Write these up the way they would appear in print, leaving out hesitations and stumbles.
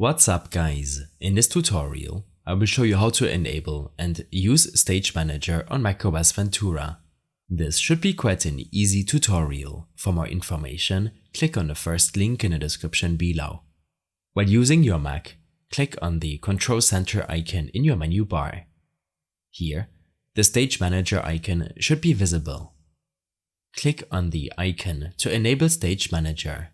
What's up guys, in this tutorial I will show you how to enable and use Stage Manager on Mac OS Ventura. This should be quite an easy tutorial. For more information, click on the first link in the description below. While using your Mac, click on the Control Center icon in your menu bar. Here, the Stage Manager icon should be visible. Click on the icon to enable Stage Manager.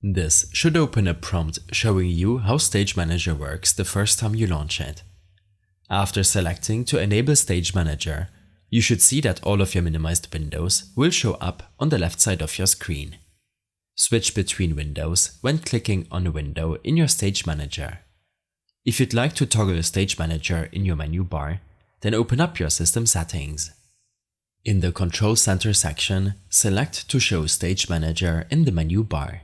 This should open a prompt showing you how Stage Manager works the first time you launch it. After selecting to enable Stage Manager, you should see that all of your minimized windows will show up on the left side of your screen. Switch between windows when clicking on a window in your Stage Manager. If you'd like to toggle Stage Manager in your menu bar, then open up your system settings. In the Control Center section, select to show Stage Manager in the menu bar.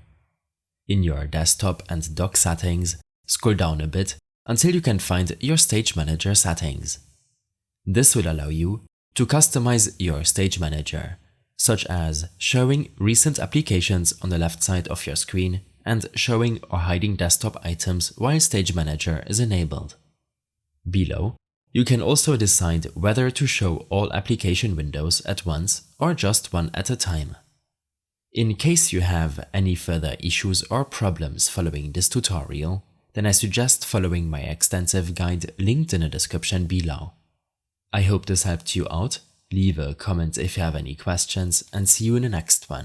In your desktop and dock settings, scroll down a bit until you can find your Stage Manager settings. This will allow you to customize your Stage Manager, such as showing recent applications on the left side of your screen and showing or hiding desktop items while Stage Manager is enabled. Below, you can also decide whether to show all application windows at once or just one at a time. In case you have any further issues or problems following this tutorial, then I suggest following my extensive guide linked in the description below. I hope this helped you out. Leave a comment if you have any questions and see you in the next one.